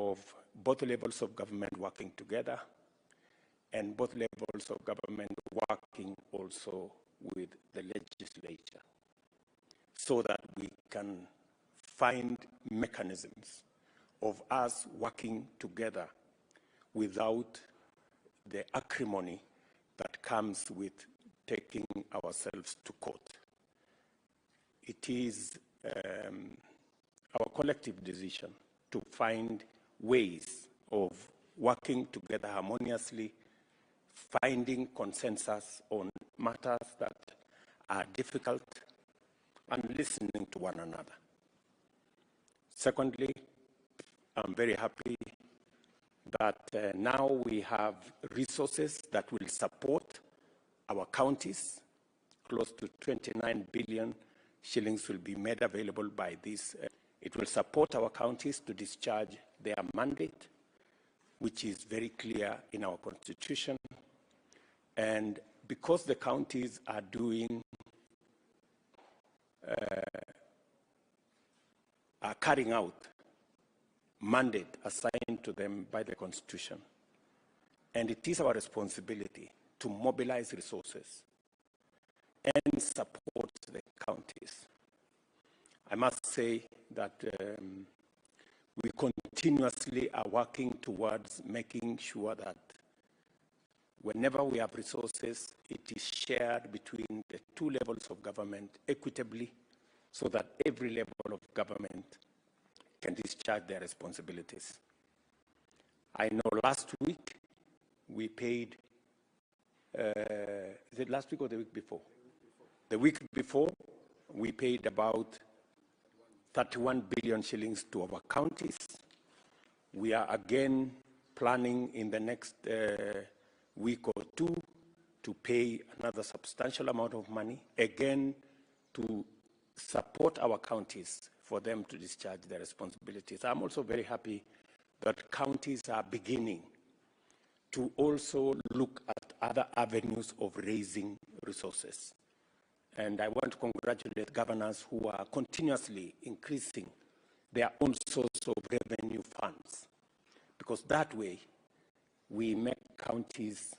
of both levels of government working together and both levels of government working also with the legislature so that we can find mechanisms of us working together without the acrimony that comes with taking ourselves to court. It is our collective decision to find ways of working together harmoniously, finding consensus on matters that are difficult, and listening to one another. Secondly, I'm very happy that now we have resources that will support our counties. Close to 29 billion shillings will be made available by this. It will support our counties to discharge their mandate, which is very clear in our constitution. And because the counties are carrying out mandate assigned to them by the Constitution. And it is our responsibility to mobilize resources and support the counties. I must say that we continuously are working towards making sure that whenever we have resources, it is shared between the two levels of government equitably so that every level of government can discharge their responsibilities. I know last week we paid, is it last week or the week before? The week before, we paid about 31 billion shillings to our counties. We are again planning in the next week or two to pay another substantial amount of money, again to support our counties for them to discharge their responsibilities. I'm also very happy that counties are beginning to also look at other avenues of raising resources. And I want to congratulate governors who are continuously increasing their own source of revenue funds, because that way we make counties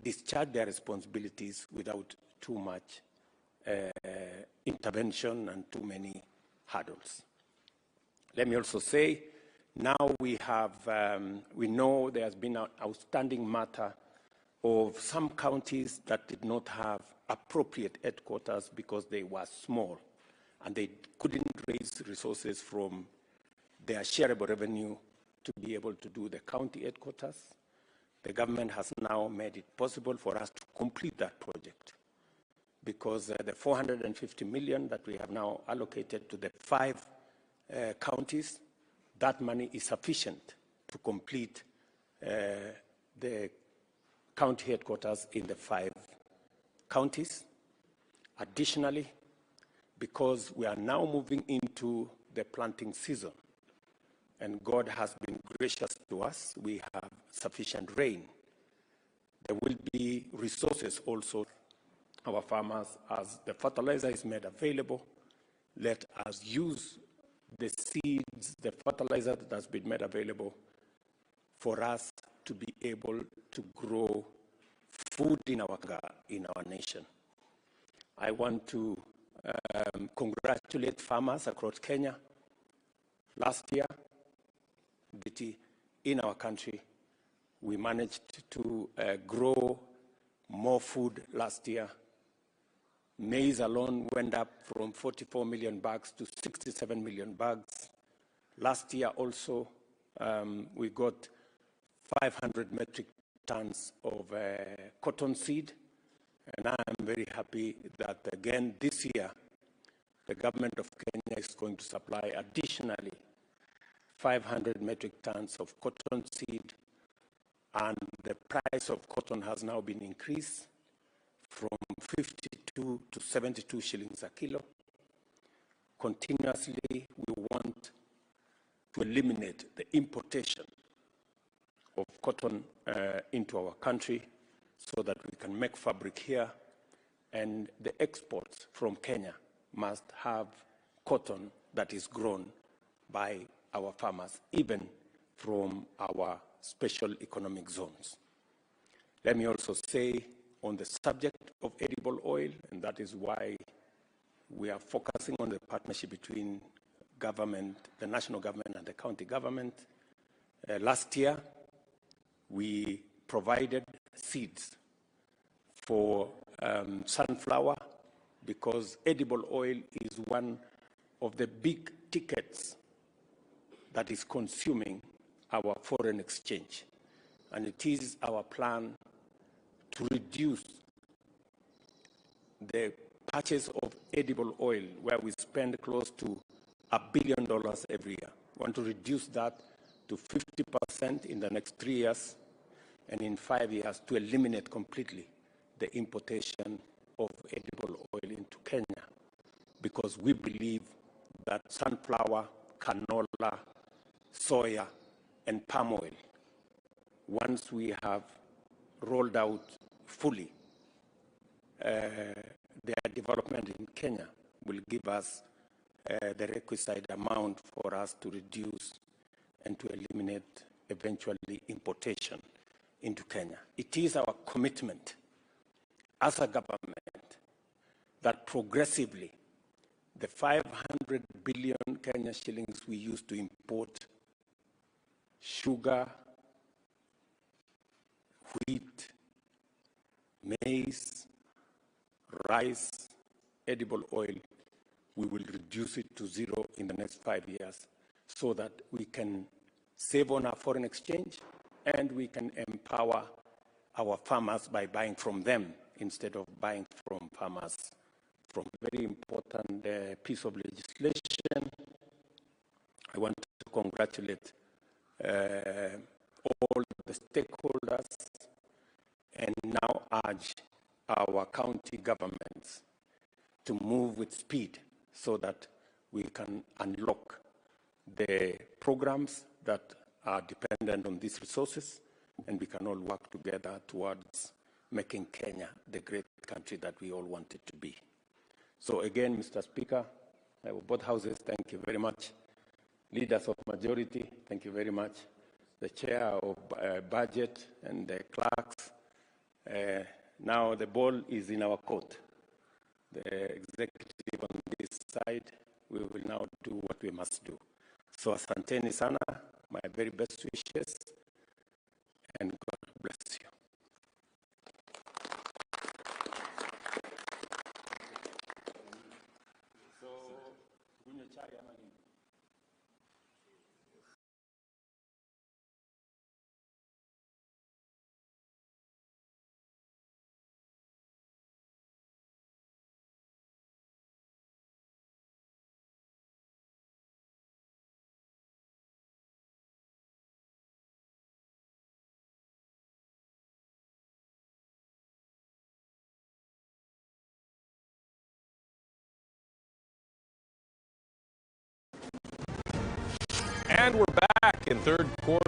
discharge their responsibilities without too much intervention and too many hurdles. Let me also say, now we know there has been an outstanding matter of some counties that did not have appropriate headquarters because they were small and they couldn't raise resources from their shareable revenue to be able to do the county headquarters. The government has now made it possible for us to complete that project because the 450 million that we have now allocated to the 5 counties, that money is sufficient to complete the county headquarters in the 5 counties. Additionally, because we are now moving into the planting season, and God has been gracious to us, we have sufficient rain. There will be resources also. Our farmers, as the fertilizer is made available, let us use the seeds, the fertilizer that has been made available for us to be able to grow food in our nation. I want to congratulate farmers across Kenya. Last year, in our country, we managed to grow more food last year. Maize alone went up from 44 million bags to 67 million bags. Last year also, we got 500 metric tons of cotton seed. And I'm very happy that again this year, the government of Kenya is going to supply additionally 500 metric tons of cotton seed. And the price of cotton has now been increased from 52 to 72 shillings a kilo. Continuously, we want to eliminate the importation of cotton into our country so that we can make fabric here, and the exports from Kenya must have cotton that is grown by our farmers, even from our special economic zones. Let me also say on the subject of edible oil, and that is why we are focusing on the partnership between government, the national government and the county government. Last year, we provided seeds for sunflower because edible oil is one of the big tickets that is consuming our foreign exchange. And it is our plan to reduce the purchase of edible oil, where we spend close to $1 billion every year. We want to reduce that to 50% in the next 3 years, and in 5 years to eliminate completely the importation of edible oil into Kenya, because we believe that sunflower, canola, soya, and palm oil, once we have rolled out fully their development in Kenya, will give us the requisite amount for us to reduce and to eliminate eventually importation into Kenya. It is our commitment as a government that progressively the 500 billion Kenya shillings we used to import sugar, wheat, maize, rice, edible oil, we will reduce it to zero in the next 5 years so that we can save on our foreign exchange and we can empower our farmers by buying from them instead of buying from farmers. From a very important piece of legislation, I want to congratulate all the stakeholders and now urge our county governments to move with speed so that we can unlock the programs that are dependent on these resources, and we can all work together towards making Kenya the great country that we all want it to be. So again, Mr. Speaker, both houses, thank you very much. Leaders of majority, thank you very much. The chair of budget and the clerks. Now the ball is in our court. The executive on this side, we will now do what we must do. So asanteni sana, my very best wishes, and God bless you. So, kunywa chai ama nini? And we're back in third quarter.